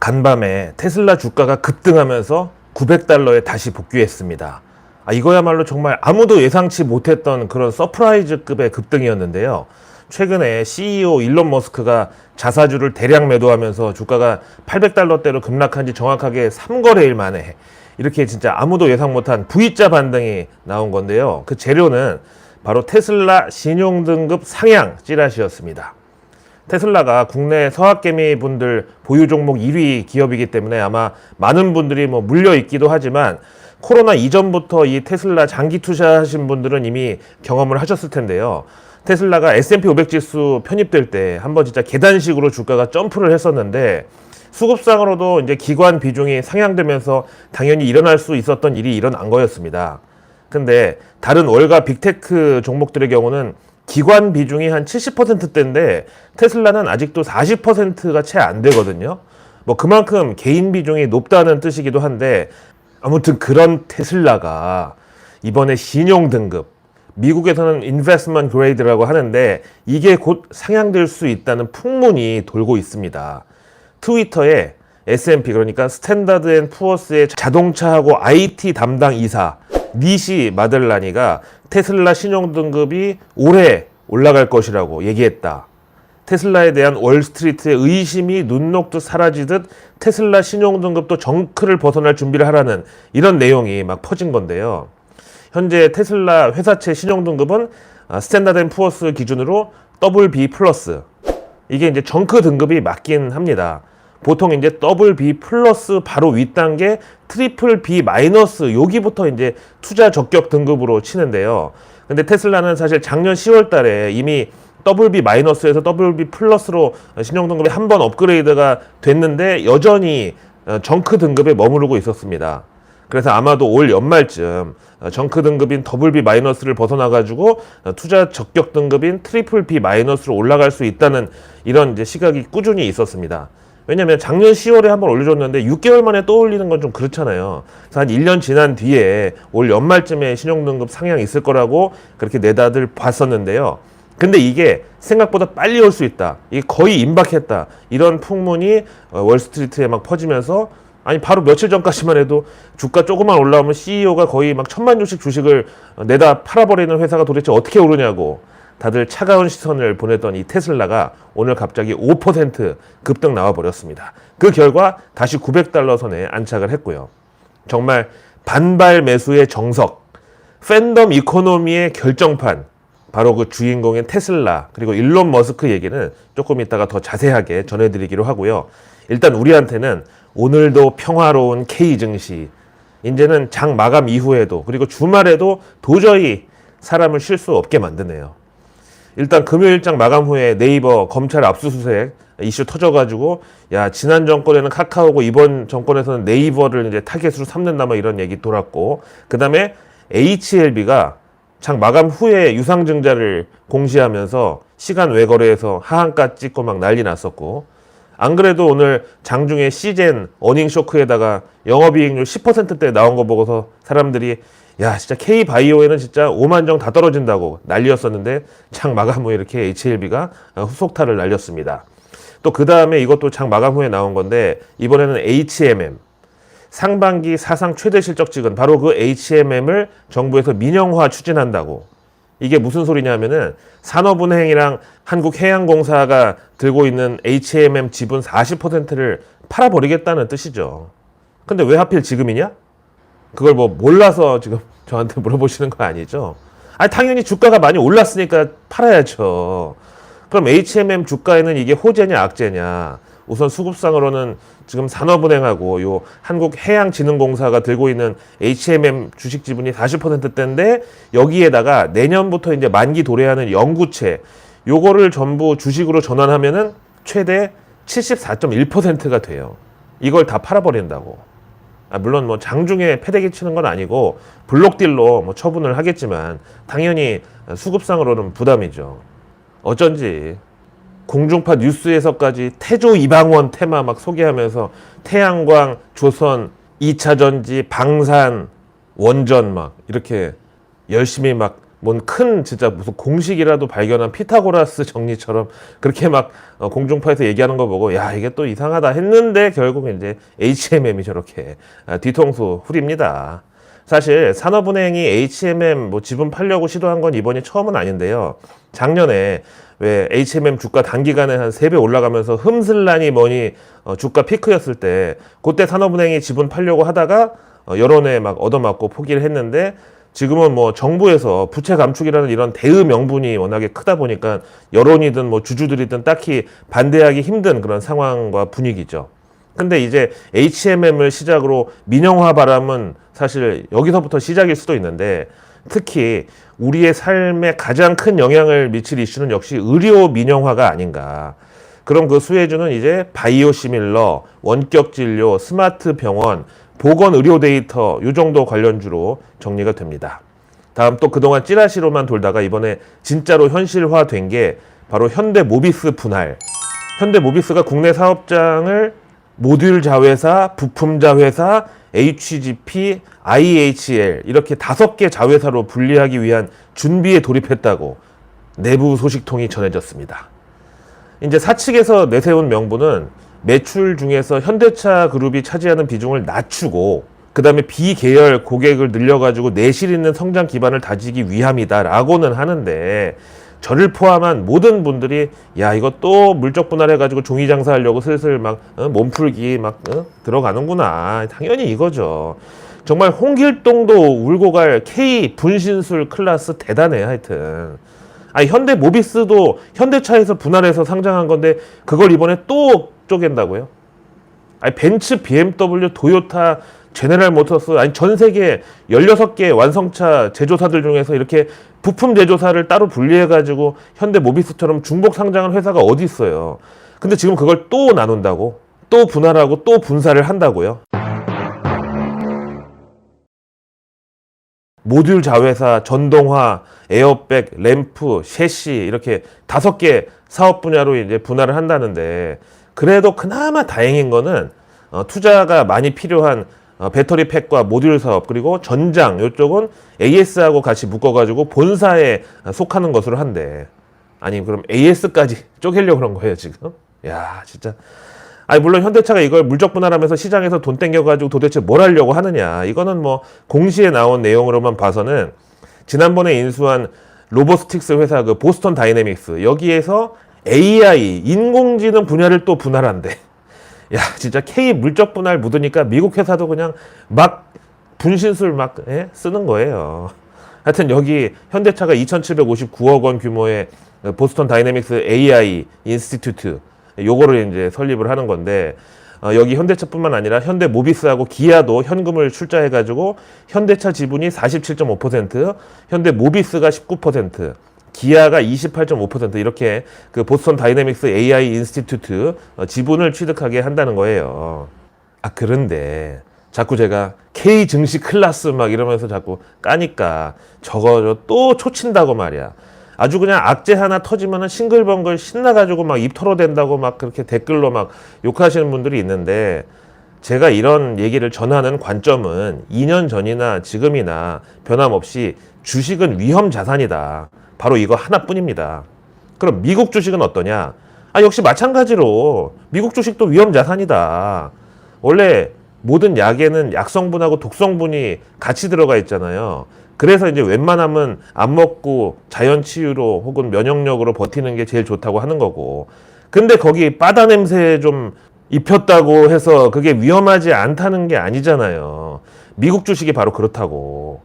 간밤에 테슬라 주가가 급등하면서 $900에 다시 복귀했습니다. 이거야말로 정말 아무도 예상치 못했던 그런 서프라이즈급의 급등이었는데요. 최근에 CEO 일론 머스크가 자사주를 대량 매도하면서 주가가 $800대로 급락한 지 정확하게 3거래일 만에 이렇게 진짜 아무도 예상 못한 V자 반등이 나온 건데요. 그 재료는 바로 테슬라 신용등급 상향 찌라시였습니다. 테슬라가 국내 서학개미 분들 보유 종목 1위 기업이기 때문에 아마 많은 분들이 물려 있기도 하지만 코로나 이전부터 이 테슬라 장기 투자하신 분들은 이미 경험을 하셨을 텐데요. 테슬라가 S&P 500 지수 편입될 때 한번 진짜 계단식으로 주가가 점프를 했었는데 수급상으로도 이제 기관 비중이 상향되면서 당연히 일어날 수 있었던 일이 일어난 거였습니다. 근데 다른 월가 빅테크 종목들의 경우는 기관 비중이 한 70%대인데 테슬라는 아직도 40%가 채 안 되거든요. 그만큼 개인 비중이 높다는 뜻이기도 한데 아무튼 그런 테슬라가 이번에 신용 등급, 미국에서는 인베스트먼트 그레이드라고 하는데 이게 곧 상향될 수 있다는 풍문이 돌고 있습니다. 트위터에 S&P 그러니까 스탠다드 앤 푸어스의 자동차하고 IT 담당 이사 니시 마들라니가 테슬라 신용등급이 올해 올라갈 것이라고 얘기했다. 테슬라에 대한 월스트리트의 의심이 눈 녹듯 사라지듯 테슬라 신용등급도 정크를 벗어날 준비를 하라는 이런 내용이 막 퍼진 건데요. 현재 테슬라 회사채 신용등급은 스탠다드 앤 푸어스 기준으로 BB+. 이게 이제 정크 등급이 맞긴 합니다. 보통 이제 BB+ 바로 윗단계 BBB- 여기부터 이제 투자 적격 등급으로 치는데요. 근데 테슬라는 사실 작년 10월 달에 이미 BB-에서 BB+로 신용등급이 한 번 업그레이드가 됐는데 여전히 정크 등급에 머무르고 있었습니다. 그래서 아마도 올 연말쯤 정크 등급인 BB-를 벗어나가지고 투자 적격 등급인 BBB-로 올라갈 수 있다는 이런 이제 시각이 꾸준히 있었습니다. 왜냐면 작년 10월에 한번 올려줬는데 6개월 만에 또 올리는 건 좀 그렇잖아요. 그래서 한 1년 지난 뒤에 올 연말쯤에 신용등급 상향이 있을 거라고 그렇게 내다들 봤었는데요. 근데 이게 생각보다 빨리 올 수 있다. 이게 거의 임박했다. 이런 풍문이 월스트리트에 막 퍼지면서 바로 며칠 전까지만 해도 주가 조금만 올라오면 CEO가 거의 막 1000만 주씩 주식을 내다 팔아버리는 회사가 도대체 어떻게 오르냐고 다들 차가운 시선을 보냈던 이 테슬라가 오늘 갑자기 5% 급등 나와버렸습니다. 그 결과 다시 $900 선에 안착을 했고요. 정말 반발 매수의 정석, 팬덤 이코노미의 결정판, 바로 그 주인공인 테슬라 그리고 일론 머스크 얘기는 조금 이따가 더 자세하게 전해드리기로 하고요. 일단 우리한테는 오늘도 평화로운 K 증시, 이제는 장 마감 이후에도 그리고 주말에도 도저히 사람을 쉴 수 없게 만드네요. 일단 금요일장 마감 후에 네이버 검찰 압수수색 이슈 터져가지고 지난 정권에는 카카오고 이번 정권에서는 네이버를 이제 타겟으로 삼는다 이런 얘기 돌았고, 그 다음에 HLB가 장 마감 후에 유상증자를 공시하면서 시간 외거래에서 하한가 찍고 막 난리 났었고, 안 그래도 오늘 장중에 시젠 어닝 쇼크에다가 영업이익률 10%대 나온 거 보고서 사람들이 진짜 K바이오에는 진짜 5만 정 다 떨어진다고 난리였었는데 장 마감 후에 이렇게 HLB가 후속타를 날렸습니다. 또 그 다음에 이것도 장 마감 후에 나온 건데 이번에는 HMM 상반기 사상 최대 실적 찍은 바로 그 HMM을 정부에서 민영화 추진한다고. 이게 무슨 소리냐면은 산업은행이랑 한국해양공사가 들고 있는 HMM 지분 40%를 팔아버리겠다는 뜻이죠. 근데 왜 하필 지금이냐? 그걸 몰라서 지금 저한테 물어보시는 거 아니죠? 당연히 주가가 많이 올랐으니까 팔아야죠. 그럼 HMM 주가에는 이게 호재냐 악재냐? 우선 수급상으로는 지금 산업은행하고 요 한국해양진흥공사가 들고 있는 HMM 주식 지분이 40%대인데 여기에다가 내년부터 이제 만기 도래하는 영구채 요거를 전부 주식으로 전환하면은 최대 74.1%가 돼요. 이걸 다 팔아버린다고. 물론 장중에 패대기 치는 건 아니고 블록딜로 처분을 하겠지만 당연히 수급상으로는 부담이죠. 어쩐지 공중파 뉴스에서까지 태조 이방원 테마 막 소개하면서 태양광, 조선, 2차전지, 방산, 원전 막 이렇게 열심히 막 뭔 큰 진짜 무슨 공식이라도 발견한 피타고라스 정리처럼 그렇게 막 공중파에서 얘기하는 거 보고 야 이게 또 이상하다 했는데 결국 이제 HMM이 저렇게 뒤통수 후립니다. 사실 산업은행이 HMM 뭐 지분 팔려고 시도한 건 이번이 처음은 아닌데요. 작년에 왜 HMM 주가 단기간에 한 3배 올라가면서 흠슬라니 뭐니 주가 피크였을 때 그때 산업은행이 지분 팔려고 하다가 여론에 막 얻어맞고 포기를 했는데 지금은 뭐 정부에서 부채 감축이라는 이런 대의 명분이 워낙에 크다 보니까 여론이든 뭐 주주들이든 딱히 반대하기 힘든 그런 상황과 분위기죠. 근데 이제 HMM을 시작으로 민영화 바람은 사실 여기서부터 시작일 수도 있는데 특히 우리의 삶에 가장 큰 영향을 미칠 이슈는 역시 의료 민영화가 아닌가. 그럼 그 수혜주는 이제 바이오 시밀러, 원격 진료, 스마트 병원, 보건 의료 데이터 요 정도 관련주로 정리가 됩니다. 다음 또 그동안 찌라시로만 돌다가 이번에 진짜로 현실화된 게 바로 현대모비스 분할. 현대모비스가 국내 사업장을 모듈 자회사, 부품 자회사, HGP, IHL 이렇게 5개 자회사로 분리하기 위한 준비에 돌입했다고 내부 소식통이 전해졌습니다. 이제 사측에서 내세운 명분은 매출 중에서 현대차 그룹이 차지하는 비중을 낮추고 그 다음에 비계열 고객을 늘려가지고 내실 있는 성장 기반을 다지기 위함이다라고는 하는데 저를 포함한 모든 분들이 야 이거 또 물적 분할해가지고 종이 장사하려고 슬슬 막 몸풀기 막 들어가는구나. 당연히 이거죠. 정말 홍길동도 울고 갈 K 분신술 클래스 대단해 하여튼. 아니 현대모비스도 현대차에서 분할해서 상장한 건데 그걸 이번에 또 쪼갠다고요? 아니 벤츠, BMW, 도요타, 제네랄 모터스 아니 전 세계 16개 완성차 제조사들 중에서 이렇게 부품 제조사를 따로 분리해 가지고 현대모비스처럼 중복 상장한 회사가 어디 있어요. 근데 지금 그걸 또 나눈다고? 또 분할하고 또 분사를 한다고요? 모듈 자회사, 전동화, 에어백, 램프, 셰시 이렇게 5개 사업 분야로 이제 분할을 한다는데 그래도 그나마 다행인 거는 투자가 많이 필요한 배터리 팩과 모듈 사업 그리고 전장 이쪽은 AS하고 같이 묶어가지고 본사에 속하는 것으로 한대. 아니 그럼 AS까지 쪼개려고 그런 거예요 지금? 야 진짜. 아니 물론 현대차가 이걸 물적 분할하면서 시장에서 돈 땡겨가지고 도대체 뭘 하려고 하느냐. 이거는 뭐 공시에 나온 내용으로만 봐서는 지난번에 인수한 로보스틱스 회사 그 보스턴 다이내믹스 여기에서 AI 인공지능 분야를 또 분할한대. 야 진짜 K 물적 분할 묻으니까 미국 회사도 그냥 막 분신술 막 쓰는 거예요. 하여튼 여기 현대차가 2,759억 원 규모의 보스턴 다이내믹스 AI 인스티튜트 요거를 이제 설립을 하는 건데 여기 현대차뿐만 아니라 현대모비스하고 기아도 현금을 출자해가지고 현대차 지분이 47.5%, 현대모비스가 19%, 기아가 28.5% 이렇게 그 보스턴 다이내믹스 AI 인스티튜트 지분을 취득하게 한다는 거예요. 아 그런데 자꾸 제가 K 증시 클래스 막 이러면서 자꾸 까니까 저거 또 초친다고 말이야. 아주 그냥 악재 하나 터지면은 싱글벙글 신나가지고 막 입 털어댄다고 막 그렇게 댓글로 막 욕하시는 분들이 있는데 제가 이런 얘기를 전하는 관점은 2년 전이나 지금이나 변함없이 주식은 위험 자산이다. 바로 이거 하나뿐입니다. 그럼 미국 주식은 어떠냐? 아, 역시 마찬가지로 미국 주식도 위험 자산이다. 원래 모든 약에는 약성분하고 독성분이 같이 들어가 있잖아요. 그래서 이제 웬만하면 안 먹고 자연 치유로 혹은 면역력으로 버티는 게 제일 좋다고 하는 거고. 근데 거기 바다 냄새 좀 입혔다고 해서 그게 위험하지 않다는 게 아니잖아요. 미국 주식이 바로 그렇다고.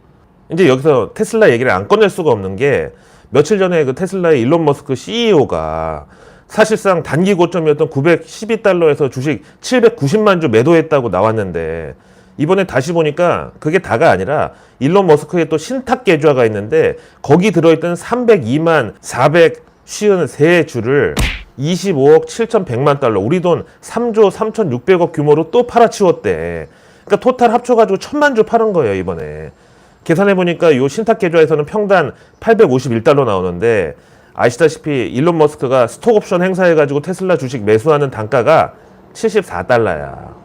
이제 여기서 테슬라 얘기를 안 꺼낼 수가 없는 게 며칠 전에 그 테슬라의 일론 머스크 CEO가 사실상 단기 고점이었던 912달러에서 주식 790만 주 매도했다고 나왔는데 이번에 다시 보니까 그게 다가 아니라 일론 머스크의 또 신탁 계좌가 있는데 거기 들어있던 302만 453주를 25억 7,100만 달러 우리 돈 3조 3,600억 규모로 또 팔아치웠대. 그러니까 토탈 합쳐가지고 1,000만 주 팔은 거예요 이번에. 계산해보니까 요 신탁 계좌에서는 평단 851달러 나오는데 아시다시피 일론 머스크가 스톡옵션 행사해가지고 테슬라 주식 매수하는 단가가 74달러야.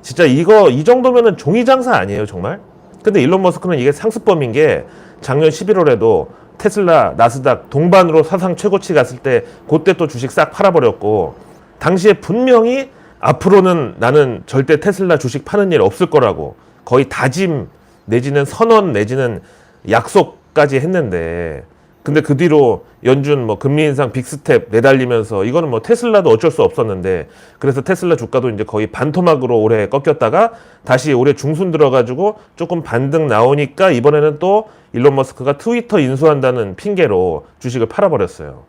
진짜 이거 이 정도면은 종이 장사 아니에요 정말? 근데 일론 머스크는 이게 상습범인 게 작년 11월에도 테슬라, 나스닥 동반으로 사상 최고치 갔을 때 그때 또 주식 싹 팔아버렸고, 당시에 분명히 앞으로는 나는 절대 테슬라 주식 파는 일 없을 거라고 거의 다짐 내지는 선언 내지는 약속까지 했는데, 근데 그 뒤로 연준 뭐 금리 인상 빅스텝 내달리면서 이거는 뭐 테슬라도 어쩔 수 없었는데, 그래서 테슬라 주가도 이제 거의 반토막으로 올해 꺾였다가 다시 올해 중순 들어가지고 조금 반등 나오니까 이번에는 또 일론 머스크가 트위터 인수한다는 핑계로 주식을 팔아버렸어요.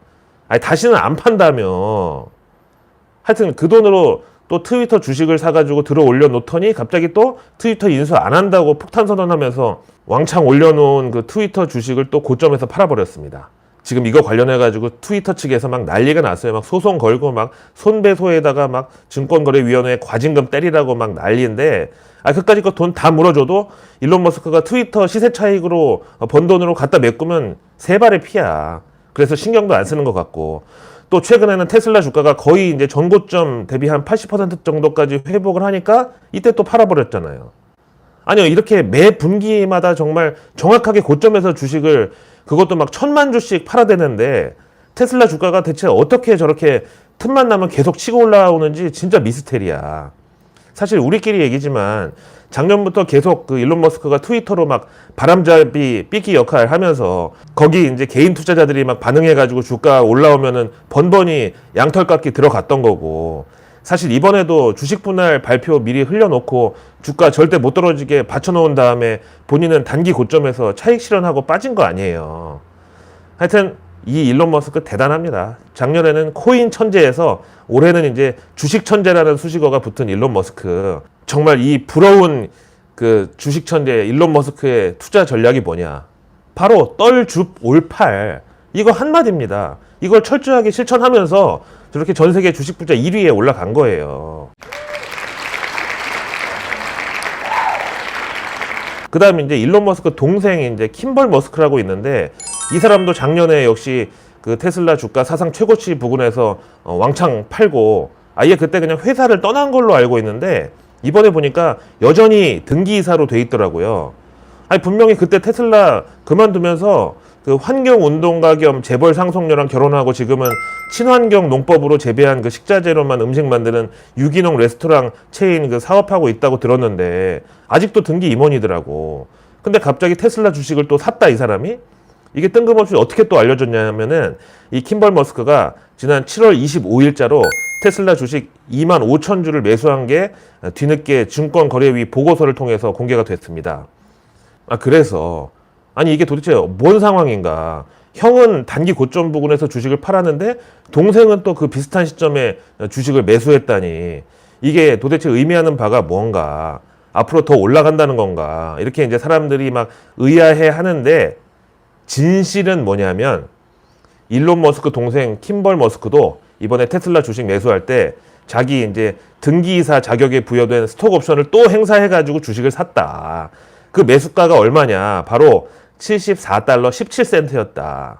아니 다시는 안 판다며. 하여튼 그 돈으로 또 트위터 주식을 사가지고 들어 올려놓더니 갑자기 또 트위터 인수 안 한다고 폭탄 선언하면서 왕창 올려놓은 그 트위터 주식을 또 고점에서 팔아버렸습니다. 지금 이거 관련해가지고 트위터 측에서 막 난리가 났어요. 막 소송 걸고 막 손배소에다가 막 증권거래위원회 과징금 때리라고 막 난리인데, 그까짓 거 돈 다 물어줘도 일론 머스크가 트위터 시세 차익으로 번 돈으로 갖다 메꾸면 세 발의 피야. 그래서 신경도 안 쓰는 것 같고, 또 최근에는 테슬라 주가가 거의 이제 전고점 대비 한 80% 정도까지 회복을 하니까 이때 또 팔아버렸잖아요. 아니요, 이렇게 매 분기마다 정말 정확하게 고점에서 주식을 그것도 막 1000만 주씩 팔아대는데 테슬라 주가가 대체 어떻게 저렇게 틈만 나면 계속 치고 올라오는지 진짜 미스테리야. 사실 우리끼리 얘기지만 작년부터 계속 그 일론 머스크가 트위터로 막 바람잡이 삐끼 역할 하면서 거기 이제 개인 투자자들이 막 반응해가지고 주가 올라오면은 번번이 양털 깎기 들어갔던 거고, 사실 이번에도 주식 분할 발표 미리 흘려놓고 주가 절대 못 떨어지게 받쳐놓은 다음에 본인은 단기 고점에서 차익 실현하고 빠진 거 아니에요. 하여튼 이 일론 머스크 대단합니다. 작년에는 코인 천재에서 올해는 이제 주식 천재라는 수식어가 붙은 일론 머스크. 정말 이 부러운 그 주식 천재 일론 머스크의 투자 전략이 뭐냐? 바로 떨줍 올팔. 이거 한마디입니다. 이걸 철저하게 실천하면서 저렇게 전 세계 주식 부자 1위에 올라간 거예요. 그 다음에 이제 일론 머스크 동생이 이제 킴벌 머스크라고 있는데, 이 사람도 작년에 역시 그 테슬라 주가 사상 최고치 부근에서 왕창 팔고 아예 그때 그냥 회사를 떠난 걸로 알고 있는데, 이번에 보니까 여전히 등기이사로 돼 있더라고요. 아니 분명히 그때 테슬라 그만두면서 그 환경운동가 겸 재벌 상속녀랑 결혼하고 지금은 친환경 농법으로 재배한 그 식자재로만 음식 만드는 유기농 레스토랑 체인 그 사업하고 있다고 들었는데 아직도 등기 임원이더라고. 근데 갑자기 테슬라 주식을 또 샀다, 이 사람이? 이게 뜬금없이 어떻게 또 알려졌냐면은 이 킴벌 머스크가 지난 7월 25일자로 테슬라 주식 2만 5천 주를 매수한 게 뒤늦게 증권거래위 보고서를 통해서 공개가 됐습니다. 그래서 아니 이게 도대체 뭔 상황인가? 형은 단기 고점 부근에서 주식을 팔았는데 동생은 또 그 비슷한 시점에 주식을 매수했다니, 이게 도대체 의미하는 바가 뭔가? 앞으로 더 올라간다는 건가? 이렇게 이제 사람들이 막 의아해 하는데, 진실은 뭐냐면 일론 머스크 동생 킴벌 머스크도 이번에 테슬라 주식 매수할 때 자기 이제 등기이사 자격에 부여된 스톡 옵션을 또 행사해가지고 주식을 샀다. 그 매수가가 얼마냐? 바로 74달러 17센트였다.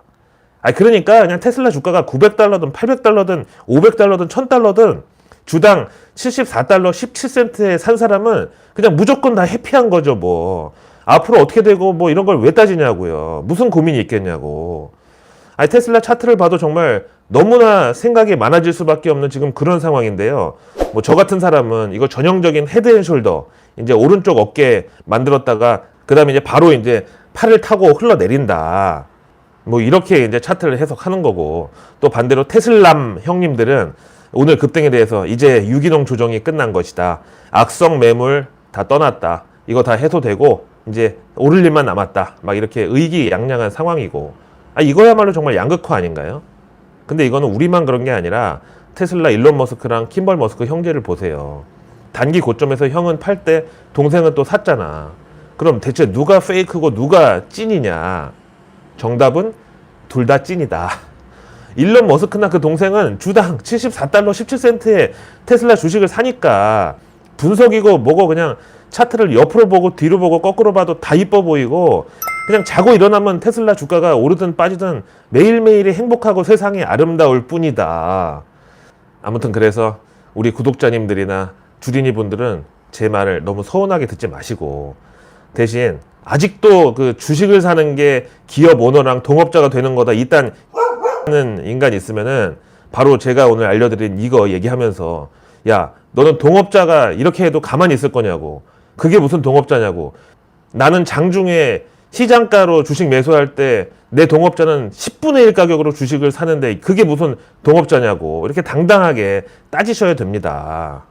그러니까 그냥 테슬라 주가가 900달러든 800달러든 500달러든 1000달러든 주당 74달러 17센트에 산 사람은 그냥 무조건 다 해피한 거죠, 뭐. 앞으로 어떻게 되고 뭐 이런 걸 왜 따지냐고요. 무슨 고민이 있겠냐고. 테슬라 차트를 봐도 정말 너무나 생각이 많아질 수밖에 없는 지금 그런 상황인데요. 뭐 저 같은 사람은 이거 전형적인 헤드앤숄더, 이제 오른쪽 어깨 만들었다가 그 다음에 이제 바로 이제 팔을 타고 흘러내린다. 뭐 이렇게 이제 차트를 해석하는 거고, 또 반대로 테슬람 형님들은 오늘 급등에 대해서 이제 유기농 조정이 끝난 것이다. 악성 매물 다 떠났다. 이거 다 해소되고 이제 오를 일만 남았다. 막 이렇게 의기양양한 상황이고, 이거야말로 정말 양극화 아닌가요? 근데 이거는 우리만 그런 게 아니라 테슬라 일론 머스크랑 킴벌 머스크 형제를 보세요. 단기 고점에서 형은 팔 때 동생은 또 샀잖아. 그럼 대체 누가 페이크고 누가 찐이냐? 정답은 둘 다 찐이다. 일론 머스크나 그 동생은 주당 74달러 17센트에 테슬라 주식을 사니까 분석이고 뭐고 그냥 차트를 옆으로 보고 뒤로 보고 거꾸로 봐도 다 이뻐 보이고, 그냥 자고 일어나면 테슬라 주가가 오르든 빠지든 매일매일이 행복하고 세상이 아름다울 뿐이다. 아무튼 그래서 우리 구독자님들이나 주린이 분들은 제 말을 너무 서운하게 듣지 마시고 대신 아직도 그 주식을 사는 게 기업 오너랑 동업자가 되는 거다. 이딴 는 인간이 있으면은 바로 제가 오늘 알려드린 이거 얘기하면서 야, 너는 동업자가 이렇게 해도 가만히 있을 거냐고. 그게 무슨 동업자냐고. 나는 장중에 시장가로 주식 매수할 때 내 동업자는 10분의 1 가격으로 주식을 사는데 그게 무슨 동업자냐고. 이렇게 당당하게 따지셔야 됩니다.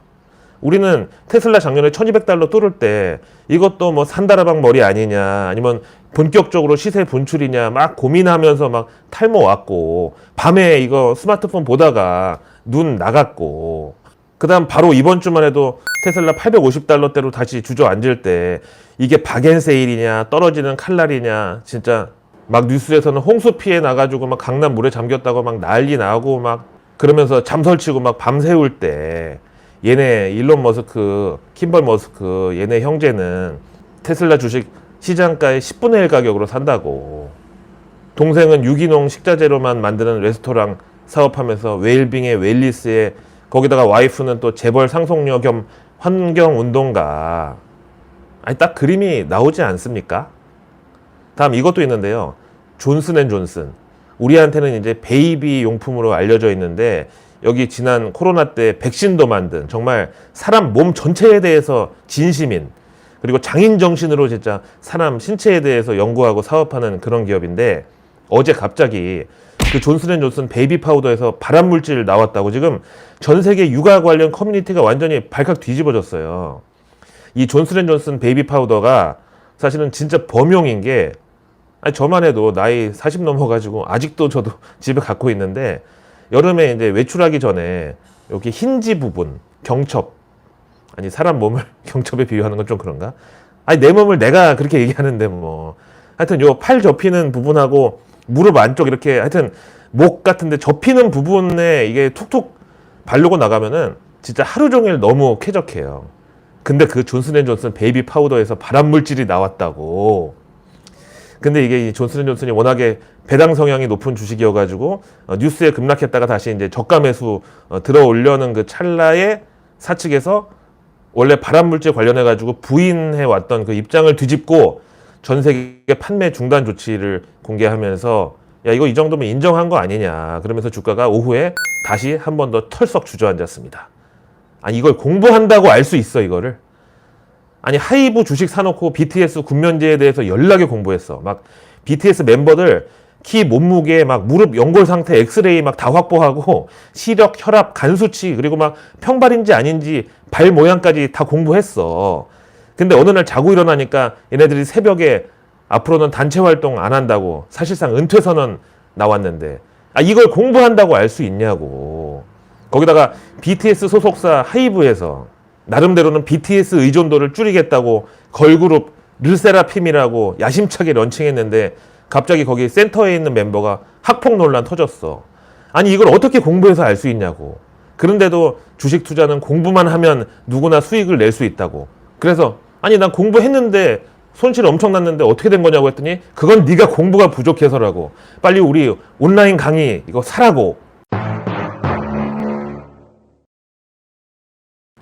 우리는 테슬라 작년에 $1200 뚫을 때 이것도 뭐 산다라박 머리 아니냐, 아니면 본격적으로 시세 분출이냐 막 고민하면서 막 탈모 왔고, 밤에 이거 스마트폰 보다가 눈 나갔고, 그 다음 바로 이번 주만 해도 테슬라 $850대로 다시 주저앉을 때 이게 박앤세일이냐 떨어지는 칼날이냐, 진짜 막 뉴스에서는 홍수 피해 나가지고 막 강남 물에 잠겼다고 막 난리 나고 막 그러면서 잠설치고 막 밤새울 때 얘네 일론 머스크, 킴벌 머스크 얘네 형제는 테슬라 주식 시장가의 10분의 1 가격으로 산다고. 동생은 유기농 식자재로만 만드는 레스토랑 사업하면서 웰빙에 웰리스에, 거기다가 와이프는 또 재벌 상속녀 겸 환경운동가. 아니 딱 그림이 나오지 않습니까? 다음 이것도 있는데요. 존슨앤존슨. 우리한테는 이제 베이비 용품으로 알려져 있는데 여기 지난 코로나 때 백신도 만든 정말 사람 몸 전체에 대해서 진심인, 그리고 장인 정신으로 진짜 사람 신체에 대해서 연구하고 사업하는 그런 기업인데 어제 갑자기 그 존슨앤존슨 베이비 파우더에서 발암물질 나왔다고 지금 전 세계 육아 관련 커뮤니티가 완전히 발칵 뒤집어졌어요. 이 존슨앤존슨 베이비 파우더가 사실은 진짜 범용인 게, 아니 저만 해도 나이 40 넘어가지고 아직도 저도 집에 갖고 있는데 여름에 이제 외출하기 전에 여기 힌지 부분, 경첩, 아니 사람 몸을 경첩에 비유하는 건 좀 그런가? 아니 내 몸을 내가 그렇게 얘기하는데 뭐 하여튼 요 팔 접히는 부분하고 무릎 안쪽 이렇게 하여튼 목 같은데 접히는 부분에 이게 툭툭 바르고 나가면은 진짜 하루 종일 너무 쾌적해요. 근데 그 존슨앤존슨 베이비 파우더에서 발암물질이 나왔다고. 근데 이게 존슨앤존슨이 워낙에 배당 성향이 높은 주식이어가지고 뉴스에 급락했다가 다시 이제 저가 매수 들어오려는 그 찰나에 사측에서 원래 발암물질 관련해가지고 부인해 왔던 그 입장을 뒤집고 전 세계 판매 중단 조치를 공개하면서 야 이거 이 정도면 인정한 거 아니냐 그러면서 주가가 오후에 다시 한 번 더 털썩 주저앉았습니다. 아니 이걸 공부한다고 알 수 있어 이거를? 아니 하이브 주식 사놓고 BTS 군면제에 대해서 연락에 공부했어. 막 BTS 멤버들 키, 몸무게, 막 무릎 연골 상태 엑스레이 막 다 확보하고 시력, 혈압, 간 수치, 그리고 막 평발인지 아닌지 발 모양까지 다 공부했어. 근데 어느 날 자고 일어나니까 얘네들이 새벽에 앞으로는 단체 활동 안 한다고 사실상 은퇴 선언 나왔는데 아 이걸 공부한다고 알 수 있냐고. 거기다가 BTS 소속사 하이브에서 나름대로는 BTS 의존도를 줄이겠다고 걸그룹 르세라핌이라고 야심차게 런칭했는데 갑자기 거기 센터에 있는 멤버가 학폭 논란 터졌어. 아니 이걸 어떻게 공부해서 알 수 있냐고. 그런데도 주식 투자는 공부만 하면 누구나 수익을 낼 수 있다고. 그래서 아니 난 공부했는데 손실 엄청 났는데 어떻게 된 거냐고 했더니 그건 네가 공부가 부족해서라고. 빨리 우리 온라인 강의 이거 사라고.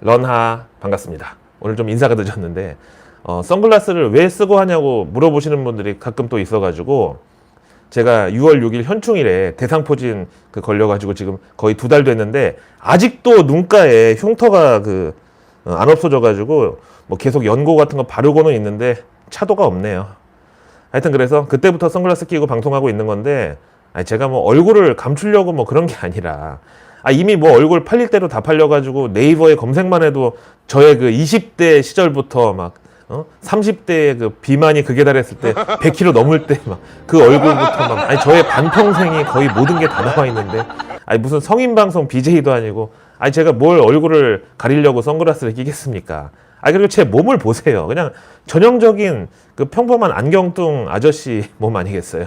런하 반갑습니다. 오늘 좀 인사가 늦었는데 선글라스를 왜 쓰고 하냐고 물어보시는 분들이 가끔 또 있어가지고 제가 6월 6일 현충일에 대상포진 걸려가지고 지금 거의 2달 됐는데 아직도 눈가에 흉터가 안 없어져가지고 뭐 계속 연고 같은 거 바르고는 있는데 차도가 없네요. 하여튼 그래서 그때부터 선글라스 끼고 방송하고 있는 건데 아니 제가 뭐 얼굴을 감추려고 뭐 그런 게 아니라 이미 뭐 얼굴 팔릴 대로 다 팔려가지고 네이버에 검색만 해도 저의 20대 시절부터 막 30대의 비만이 극에 달했을 때 100kg 넘을 때 막 그 얼굴부터 막 아니 저의 반평생이 거의 모든 게 다 나와 있는데 아니 무슨 성인 방송 BJ도 아니고 아니 제가 뭘 얼굴을 가리려고 선글라스를 끼겠습니까? 그리고 제 몸을 보세요. 그냥 전형적인 평범한 안경뚱 아저씨 몸 아니겠어요?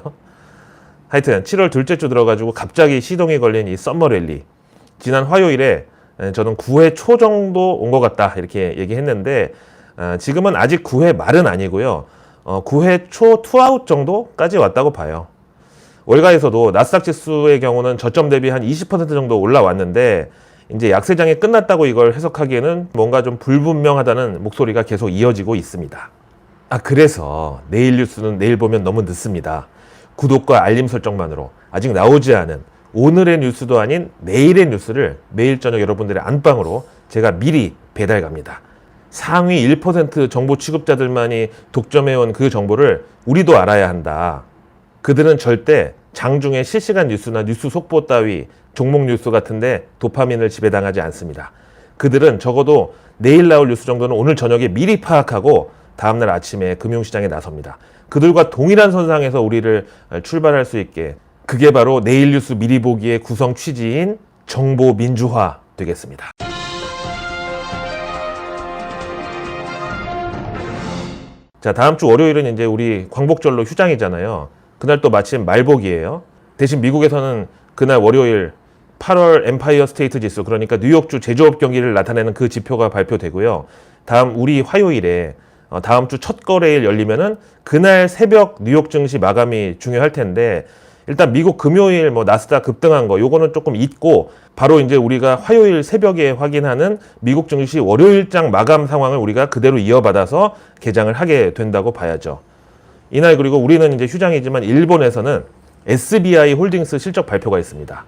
하여튼 7월 둘째 주 들어가지고 갑자기 시동이 걸린 이 썸머랠리. 지난 화요일에 저는 9회 초 정도 온 것 같다 이렇게 얘기했는데 지금은 아직 9회 말은 아니고요. 9회 초 투아웃 정도까지 왔다고 봐요. 월가에서도 나스닥 지수의 경우는 저점 대비 한 20% 정도 올라왔는데 이제 약세장이 끝났다고 이걸 해석하기에는 뭔가 좀 불분명하다는 목소리가 계속 이어지고 있습니다. 그래서 내일 뉴스는 내일 보면 너무 늦습니다. 구독과 알림 설정만으로 아직 나오지 않은 오늘의 뉴스도 아닌 내일의 뉴스를 매일 저녁 여러분들의 안방으로 제가 미리 배달 갑니다. 상위 1% 정보 취급자들만이 독점해온 그 정보를 우리도 알아야 한다. 그들은 절대 장중에 실시간 뉴스나 뉴스 속보 따위 종목 뉴스 같은데 도파민을 지배당하지 않습니다. 그들은 적어도 내일 나올 뉴스 정도는 오늘 저녁에 미리 파악하고 다음날 아침에 금융시장에 나섭니다. 그들과 동일한 선상에서 우리를 출발할 수 있게, 그게 바로 내일 뉴스 미리 보기의 구성 취지인 정보 민주화 되겠습니다. 자, 다음 주 월요일은 이제 우리 광복절로 휴장이잖아요. 그날 또 마침 말복이에요. 대신 미국에서는 그날 월요일 8월 엠파이어 스테이트 지수, 그러니까 뉴욕주 제조업 경기를 나타내는 그 지표가 발표되고요. 다음 우리 화요일에 다음 주 첫 거래일 열리면은 그날 새벽 뉴욕 증시 마감이 중요할 텐데, 일단 미국 금요일 나스닥 급등한 거 요거는 조금 잊고 바로 이제 우리가 화요일 새벽에 확인하는 미국 증시 월요일장 마감 상황을 우리가 그대로 이어받아서 개장을 하게 된다고 봐야죠. 이날 그리고 우리는 이제 휴장이지만 일본에서는 SBI 홀딩스 실적 발표가 있습니다.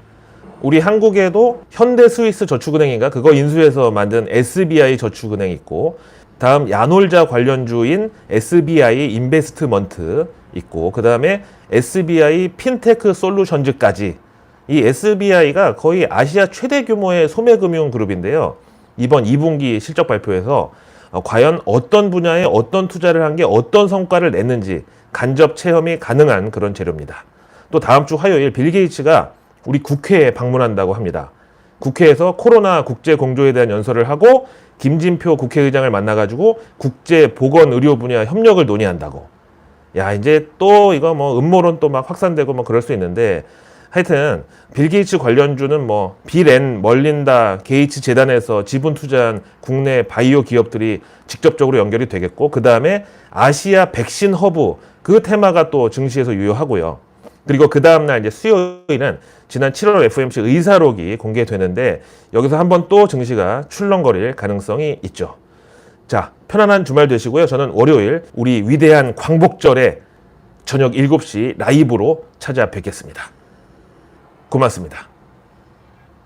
우리 한국에도 현대 스위스 저축은행인가 그거 인수해서 만든 SBI 저축은행 있고, 다음 야놀자 관련주인 SBI 인베스트먼트 있고, 그 다음에 SBI 핀테크 솔루션즈까지, 이 SBI가 거의 아시아 최대 규모의 소매금융 그룹인데요. 이번 2분기 실적 발표에서 과연 어떤 분야에 어떤 투자를 한 게 어떤 성과를 냈는지 간접 체험이 가능한 그런 재료입니다. 또 다음 주 화요일 빌 게이츠가 우리 국회에 방문한다고 합니다. 국회에서 코로나 국제 공조에 대한 연설을 하고 김진표 국회의장을 만나가지고 국제 보건 의료 분야 협력을 논의한다고. 야, 이제 또 이거 음모론 또 막 확산되고 그럴 수 있는데, 하여튼 빌 게이츠 관련주는 빌 앤 멀린다 게이츠 재단에서 지분 투자한 국내 바이오 기업들이 직접적으로 연결이 되겠고, 그 다음에 아시아 백신 허브 그 테마가 또 증시에서 유효하고요. 그리고 그 다음날 이제 수요일은 지난 7월 FOMC 의사록이 공개되는데, 여기서 한번 또 증시가 출렁거릴 가능성이 있죠. 자, 편안한 주말 되시고요. 저는 월요일 우리 위대한 광복절에 저녁 7시 라이브로 찾아뵙겠습니다. 고맙습니다.